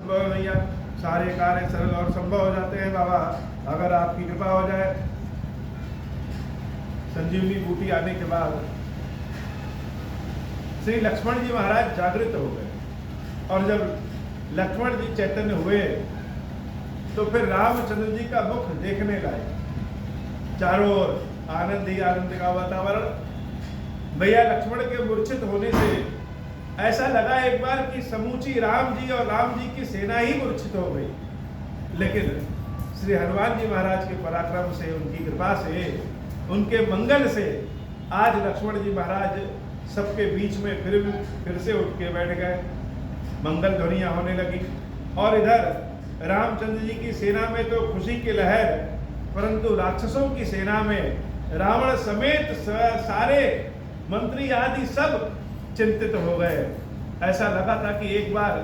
भैया सारे कार्य सरल और संभव हो जाते हैं बाबा, अगर आपकी कृपा हो जाए। संजीवनी बूटी आने के बाद श्री लक्ष्मण जी महाराज जागृत हो गए, और जब लक्ष्मण जी चैतन्य हुए तो फिर रामचंद्र जी का मुख देखने लाए, चारों ओर आनंद ही आनंद का वातावरण। भैया लक्ष्मण के मूर्छित होने से ऐसा लगा एक बार कि समूची राम जी और राम जी की सेना ही मूर्छित हो गई, लेकिन श्री हनुमान जी महाराज के पराक्रम से, उनकी कृपा से, उनके मंगल से आज लक्ष्मण जी महाराज सबके बीच में फिर से उठ के बैठ गए। मंगल ध्वनियां होने लगी, और इधर रामचंद्र जी की सेना में तो खुशी की लहर, परंतु राक्षसों की सेना में रावण समेत सारे मंत्री आदि सब चिंतित हो गए। ऐसा लगा था कि एक बार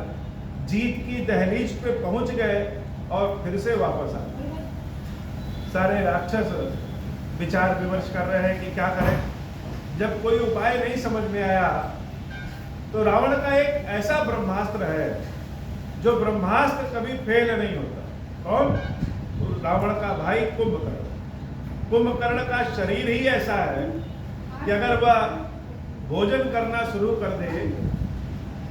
जीत की दहलीज पे पहुंच गए और फिर से वापस आ गए। सारे राक्षस विचार विमर्श कर रहे हैं कि क्या करें। जब कोई उपाय नहीं समझ में आया तो रावण का एक ऐसा ब्रह्मास्त्र है जो ब्रह्मास्त्र कभी फेल नहीं होता। कौन? तो रावण का भाई कुंभकर्ण। कुंभकर्ण का शरीर ही ऐसा है कि अगर वह भोजन करना शुरू कर दे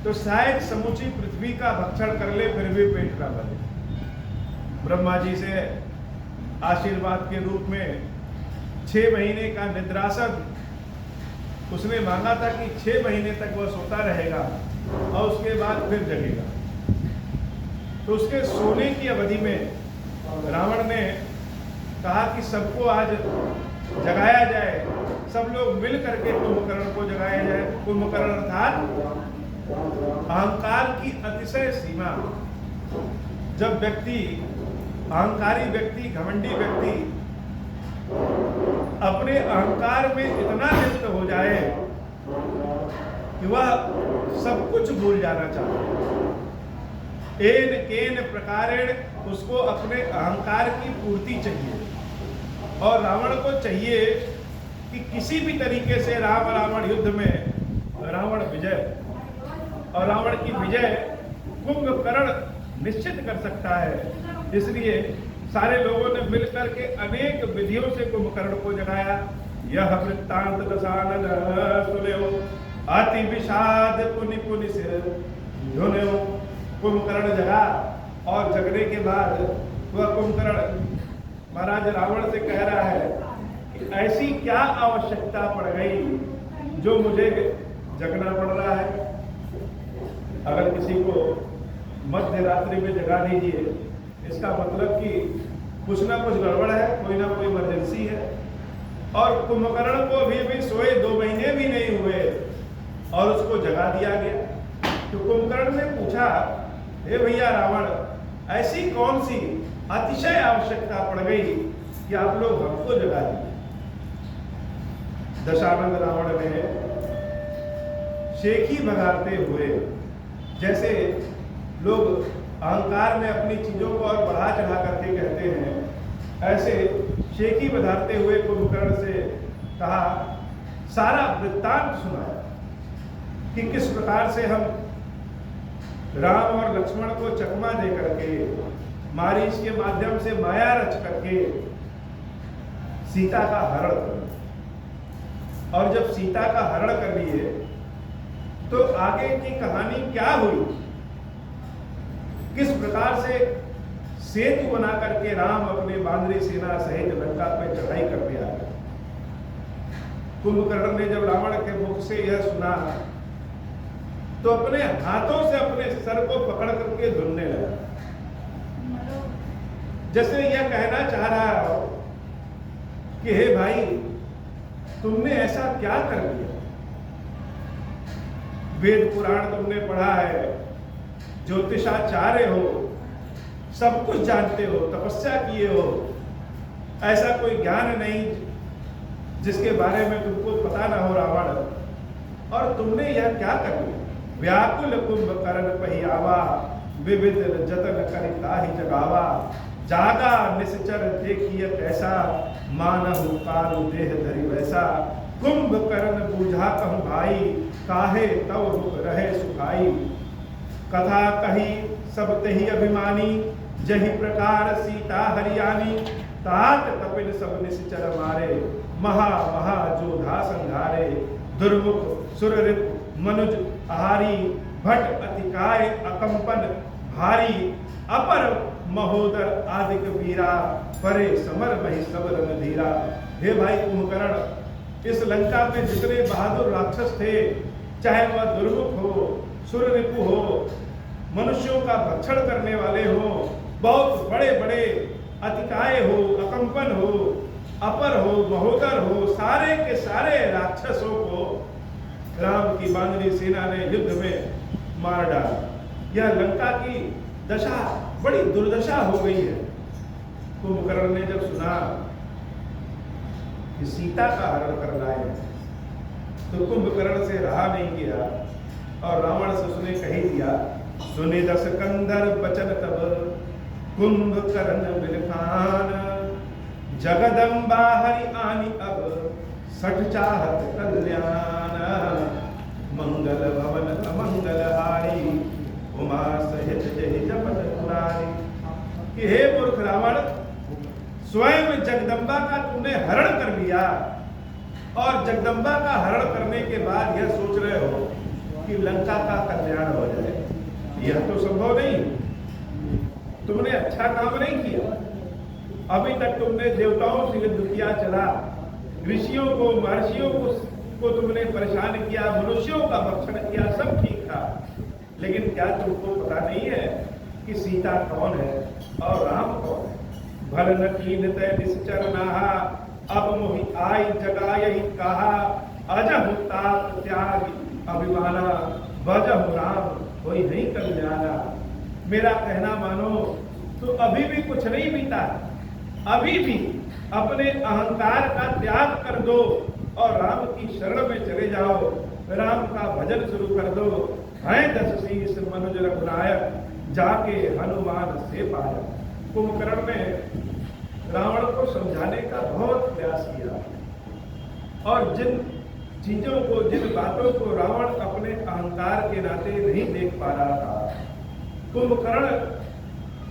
तो शायद समूची पृथ्वी का भक्षण कर ले, फिर भी पेट ना भरे। ब्रह्मा जी से आशीर्वाद के रूप में 6 महीने का निद्रासन उसने मांगा था कि 6 महीने तक वह सोता रहेगा और उसके बाद फिर जगेगा। तो उसके सोने की अवधि में रावण ने कहा कि सबको आज जगाया जाए, सब लोग मिल करके कुंभकर्ण को जगाया जाए। कुंभकर्ण अर्थात अहंकार की अतिशय सीमा। जब व्यक्ति, अहंकारी व्यक्ति, घमंडी व्यक्ति अपने अहंकार में इतना लिप्त हो जाए कि वह सब कुछ भूल जाना चाहता है। एन केन प्रकारेण उसको अपने अहंकार की पूर्ति चाहिए, और रावण को चाहिए कि किसी भी तरीके से राम रावण युद्ध में रावण विजय, और रावण की विजय कुंभकर्ण निश्चित कर सकता है। इसलिए सारे लोगों ने मिलकर के अनेक विधियों से कुंभकर्ण को जगाया। यह वृत्तांत दशानन सुनो, अति विषाद पुनि पुनि सिर धुनो। कुंभकर्ण जगा, और जगने के बाद वह कुंभकर्ण महाराज रावण से कह रहा है कि ऐसी क्या आवश्यकता पड़ गई जो मुझे जगना पड़ रहा है। अगर किसी को मध्य रात्रि में जगा दीजिए, इसका मतलब कि कुछ ना कुछ गड़बड़ है, कोई ना कोई इमरजेंसी है। और कुंभकर्ण को अभी सोए 2 महीने भी नहीं हुए और उसको जगा दिया गया। तो कुंभकर्ण ने पूछा, हे भैया रावण, ऐसी कौन सी अतिशय आवश्यकता पड़ गई कि आप लोग हमको जगा दिए। दशानंद रावण ने शेखी भगाते हुए, जैसे लोग अहंकार में अपनी चीजों को और बढ़ा चढ़ा करके कहते हैं, ऐसे शेखी बधाते हुए कुंभकर्ण से कहा, सारा वृत्तांत सुनाया कि किस प्रकार से हम राम और लक्ष्मण को चकमा दे करके, मारीच के माध्यम से माया रच करके सीता का हरण कर, और जब सीता का हरण कर लिए तो आगे की कहानी क्या हुई, किस प्रकार से सेतु बना करके राम अपने बांद्री सेना सहित लंका पे चढ़ाई करते आ गए। कुंभकर्ण ने जब रावण के मुख से यह सुना तो अपने हाथों से अपने सर को पकड़ करके धुनने लगा, जैसे यह कहना चाह रहा हो कि हे भाई, तुमने ऐसा क्या कर लिया। वेद पुराण तुमने पढ़ा है, ज्योतिषाचार्य हो, सब कुछ जानते हो, तपस्या किए हो, ऐसा कोई ज्ञान नहीं जिसके बारे में तुमको पता ना हो रावण, और तुमने यह क्या कर लिया। व्याकुल कुंभकर्ण पहियावा, विविध जतन करिता ही जगावा। जागा निश्चर देखिए कैसा, मानहु काल देह धरि वैसा। कुंभकर्ण बूझा कहूँ भाई, काहे तव रुक रहे सुखाई। कथा कही सब तही अभिमानी, जही प्रकार सीता हरियाणी, तात कपिल सब निश्चर मारे, महा महा जोधा संघारे, दुर्मुख सुररिप मनुज आहारी, भट अतिकाय अकंपन भारी, अपर महोदर आदिक वीरा, परे समर मही सब रन धीरा। हे भाई कुंभकर्ण, इस लंका में जितने बहादुर राक्षस थे, चाहे वह दुर्मुख हो, सुररिपु हो, मनुष्यों का भक्षण करने वाले हो, बहुत बड़े बड़े अतिकाय हो, अकंपन हो, अपर हो, महोदर हो, सारे के सारे राक्षसों को राम की बांधनी सेना ने युद्ध में मार डाला। यह लंका की दशा बड़ी दुर्दशा हो गई है। कुंभकर्ण ने जब सुना कि सीता का हरण कर लाए, तो कुंभकर्ण से रहा नहीं गया और रावण से उसने कह दिया, सुने दस कंधर बचन तब कुंभकर्ण बिलखान, जगदम्बा हरि आनी अब सठ चाहत कल्याण, मंगल भवन अमंगल हारी, उमा सहित जय जपत पुरारी। कि हे मूर्ख रावण, स्वयं जगदम्बा का तुमने हरण कर लिया और जगदम्बा का हरण करने के बाद यह सोच रहे हो कि लंका का कल्याण हो जाए। यह तो संभव नहीं। तुमने अच्छा काम नहीं किया। अभी तक तुमने देवताओं से युद्ध किया चला, ऋषियों को महर्षियों को तुमने परेशान किया, मनुष्यों का भक्षण किया, सब ठीक था। लेकिन क्या तुमको पता नहीं है कि सीता कौन है और राम कौन है? भल न कीन तय निश्चर नाहा, अब मोहि आई जगायहि कहा, अजहु तात त्याग अभिमाना, भजहु राम कोई नहीं कल्याणा। मेरा कहना मानो तो अभी भी कुछ नहीं बीता। अभी भी अपने अहंकार का त्याग कर दो और राम की शरण में चले जाओ, राम का भजन शुरू कर दो। हैं 10 शीस मनुज रघुनायक, जाके हनुमान से पाया। कुंभकर्ण ने रावण को समझाने का बहुत प्रयास किया और जिन चीजों को, जिन बातों को रावण अपने अहंकार के नाते नहीं देख पा रहा था, कुंभकर्ण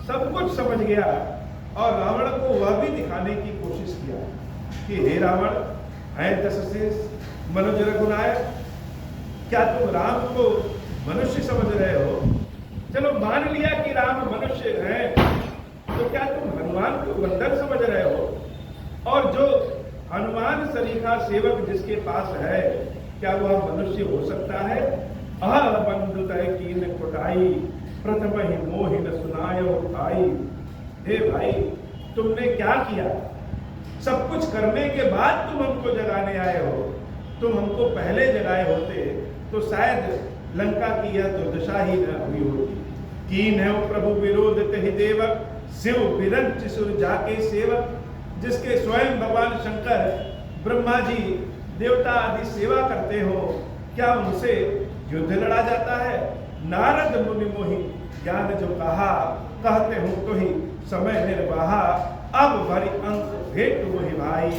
सब कुछ समझ गया और रावण को वह भी दिखाने की कोशिश किया कि हे रावण, हैं 10 शीस मनुज रघुनायक, क्या तुम राम को मनुष्य समझ रहे हो? चलो मान लिया कि राम मनुष्य हैं, तो क्या तुम हनुमान को बंदर समझ रहे हो? और जो हनुमान सरीखा सेवक जिसके पास है, क्या वह मनुष्य हो सकता है? अह बंधु तय कीन कुटाई, प्रथम ही मोहिन सुनायो भाई। हे भाई, तुमने क्या किया? सब कुछ करने के बाद तुम हमको जगाने आए हो। तुम हमको पहले जगाए होते तो शायद लंका की यह दुर्दशा ही न हुई होती। कीन है प्रभु विरोध तहि देवक, शिव बिरंच सुर जाके सेवक। जिसके स्वयं भगवान शंकर ब्रह्मा जी देवता आदि सेवा करते हो, क्या उनसे युद्ध लड़ा जाता है? नारद मुनि मोहि ज्ञान जो कहा, कहते हूं तो ही समय निर्वाहा। अब भरी अंक भेंट मोहि भाई,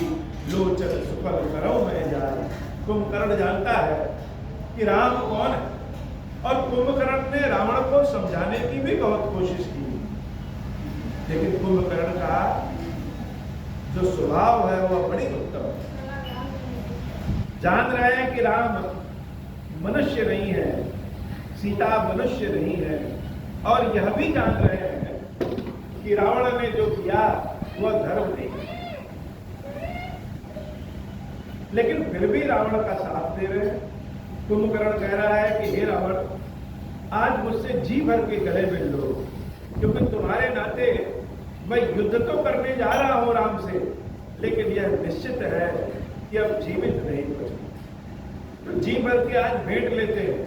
लोचन सुफल करो मैं जाए। कुंभकर्ण जानता है कि राम कौन है और कुंभकर्ण ने रावण को समझाने की भी बहुत कोशिश की, लेकिन कुंभकर्ण का जो स्वभाव है वह बड़ी उत्तम है। जान रहे हैं कि राम मनुष्य नहीं है, सीता मनुष्य नहीं है, और यह भी जान रहे हैं कि रावण ने जो किया वह धर्म नहीं है, लेकिन फिर भी रावण का साथ दे रहे हैं। कुंभकर्ण कह रहा है कि हे रावण, आज मुझसे जी भर के गले मिल लो, क्योंकि तुम्हारे नाते मैं युद्ध तो करने जा रहा हूं राम से, लेकिन यह निश्चित है कि अब जीवित नहीं बचूंगा। तो जी भर के आज भेंट लेते हैं।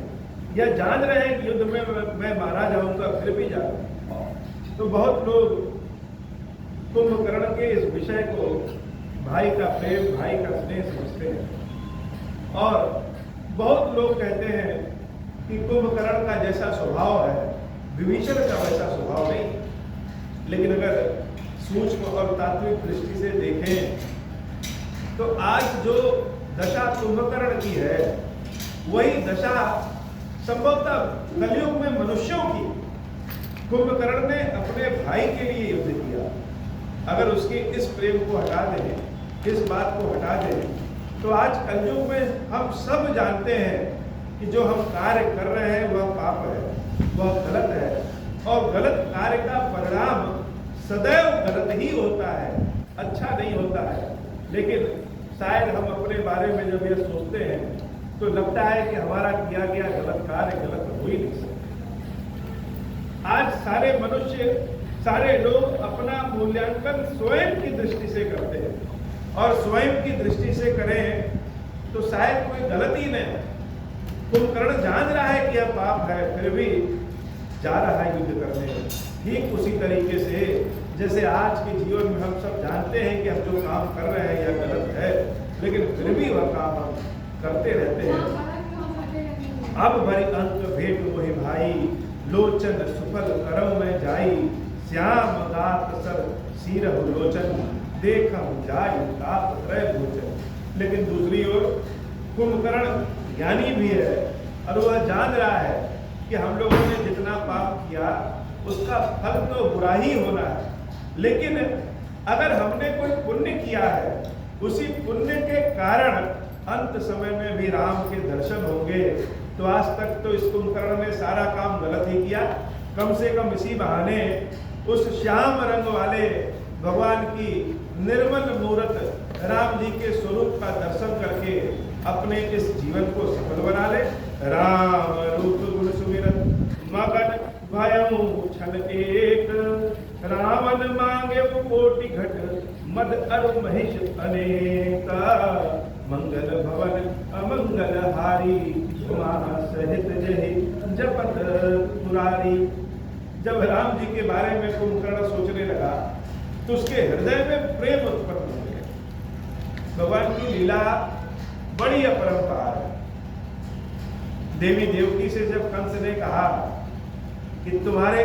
यह जान रहे हैं कि युद्ध में मैं मारा जाऊंगा, फिर भी जाऊंगा। तो बहुत लोग कुंभकर्ण के इस विषय को भाई का प्रेम, भाई का स्नेह समझते हैं, और बहुत लोग कहते हैं कि कुंभकर्ण का जैसा स्वभाव है विभीषण का वैसा स्वभाव नहीं। लेकिन अगर सूक्ष्म और तात्विक दृष्टि से देखें तो आज जो दशा कुंभकर्ण की है वही दशा संभवतः कलयुग में मनुष्यों की, कुंभकर्ण ने अपने भाई के लिए युद्ध किया। अगर उसके इस प्रेम को हटा दें, इस बात को हटा दें, तो आज कलयुग में हम सब जानते हैं कि जो हम कार्य कर रहे हैं वह पाप है, वह गलत है, और गलत कार्य का परिणाम सदैव गलत ही होता है, अच्छा नहीं होता है। लेकिन शायद हम अपने बारे में जब यह सोचते हैं तो लगता है कि हमारा किया गया गलत कार्य गलत हो ही नहीं सकता। आज सारे मनुष्य, सारे लोग अपना मूल्यांकन स्वयं की दृष्टि से करते हैं, और स्वयं की दृष्टि से करें तो शायद कोई गलती नहीं। कुंभकर्ण जान रहा है कि यह पाप है, फिर भी जा रहा है युद्ध करने। ठीक उसी तरीके से जैसे आज के जीवन में हम सब जानते हैं कि हम जो काम कर रहे हैं यह गलत है, लेकिन फिर भी वह काम हम करते रहते हैं। अब भरी अंक भेंट वही भाई, लोचन सुफल करम में जाई, श्याम गात सर सीरह लोचन, देखम जाय ताप त्रय भोजन। लेकिन दूसरी ओर कुंभकर्ण ज्ञानी भी है, और वह जान रहा है कि हम लोगों ने जितना पाप किया उसका फल तो बुरा ही होना है। लेकिन अगर हमने कोई पुण्य किया है, उसी पुण्य के कारण अंत समय में भी राम के दर्शन होंगे। तो आज तक तो इस कुंभकर्ण ने सारा काम गलत ही किया, कम से कम इसी बहाने उस श्याम रंग वाले भगवान की निर्मल मूर्त राम जी के स्वरूप का दर्शन करके अपने इस जीवन को सफल बना ले। राम रूप गुण सुमिरत मगन भयउ छल एक, रावण मांगे कोटि घट मद अरु महिष अनेका, मंगल भवन अमंगल हारी, सहित जहि जपत पुरारी। जब राम जी के बारे में कुंभकर्ण सोचने लगा तो उसके हृदय में प्रेम उत्पन्न हो गया। भगवान की लीला बड़ी अपरंपार है। देवी देवकी से जब कंस ने कहा कि तुम्हारे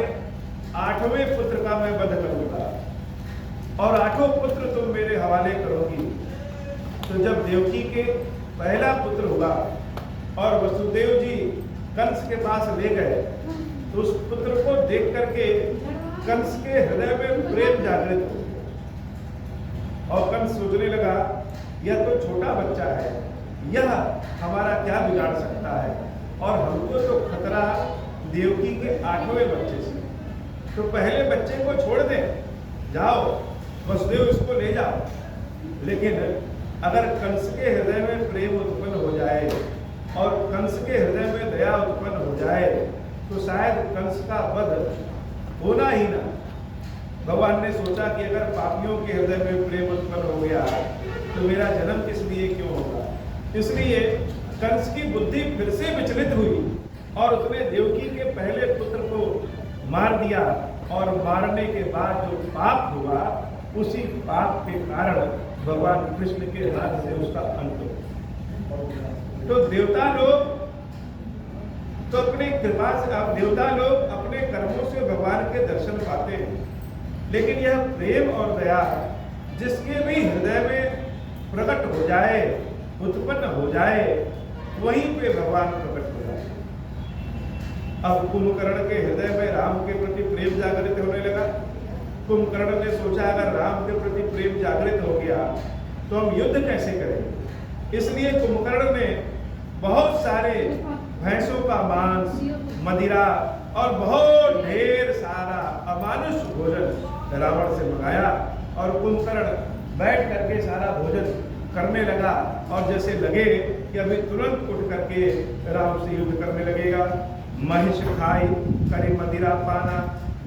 8वें पुत्र का मैं वध करूंगा और 8वां पुत्र तुम मेरे हवाले करोगी, तो जब देवकी के पहला पुत्र हुआ और वसुदेव जी कंस के पास ले गए, तो उस पुत्र को देख करके कंस के हृदय में प्रेम जागृत हो गया। और कंस सोचने लगा, यह तो छोटा बच्चा है, यह हमारा क्या बिगाड़ सकता है, और हमको तो खतरा देवकी के 8वें बच्चे से। तो पहले बच्चे को छोड़ दे, जाओ वसुदेव इसको ले जाओ। लेकिन अगर कंस के हृदय में प्रेम उत्पन्न हो जाए और कंस के हृदय में दया उत्पन्न हो जाए, तो शायद कंस का वध होना ही ना। भगवान ने सोचा कि अगर पापियों के हृदय में प्रेम उत्पन्न हो गया तो मेरा जन्म किस लिए क्यों होगा। इसलिए कंस की बुद्धि फिर से विचलित हुई और उसने देवकी के पहले पुत्र को मार दिया, और मारने के बाद जो पाप हुआ उसी पाप के कारण भगवान कृष्ण के हाथ से उसका अंत हो। तो देवता लोग तो अपनी कृपा से, अब देवता लोग अपने कर्मों से भगवान के दर्शन पाते हैं, लेकिन यह प्रेम और दया जिसके भी हृदय में प्रकट हो जाए, उत्पन्न हो जाए, वहीं पे भगवान प्रकट हो जाए। अब कुंभकर्ण के हृदय में राम के प्रति प्रेम जागृत होने लगा। कुंभकर्ण ने सोचा, अगर राम के प्रति प्रेम जागृत हो गया तो हम युद्ध कैसे करेंगे। इसलिए कुंभकर्ण ने बहुत सारे भैंसों का मांस, मदिरा और बहुत ढेर सारा अमानुष भोजन रावण से मंगाया, और कुंभकर्ण बैठ करके सारा भोजन करने लगा, और जैसे लगे कि अभी तुरंत उठ करके राम से युद्ध करने लगेगा। महिष खाई करी मदिरा पाना,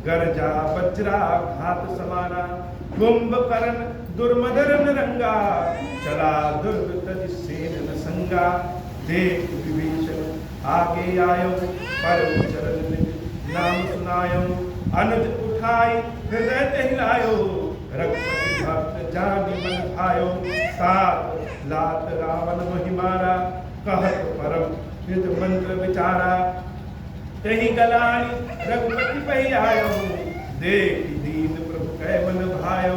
गरजा वज्रा घात समाना, कुंभकर्ण दुर्मदन रंगा, चला दुर्ग सेन न संगा, देख विभीषण आगे आयो, पर चरण नाम सुनायो, अनुज उठाई हृदय हिलायो, रघुपति भक्त जानि मन भायो, सात लात रावण मोहि मारा, कहत परम हित मंत्र विचारा, तही गलानी रघुपति पही आयो, देख दीन प्रभु कै मन भायो,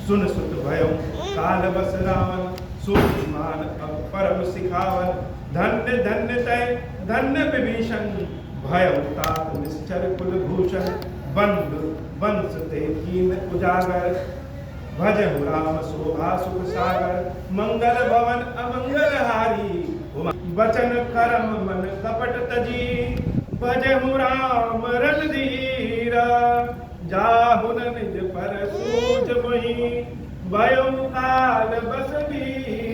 सुन सुत भयो काल बस रावण, सूक्ष्मान अब परम सिखावन, धन्य धन्य तय धन्य विभीषण, भय तात निश्चर कुलभूषण बंद वंश ते कीन उजागर भजहु राम शोभा सुख सागर मंगल भवन अमंगल हारी वचन कर्म मन कपट तजी भजहु राम रणधीर जाहुन निज पर सूझ मोहि भयो काल बस भी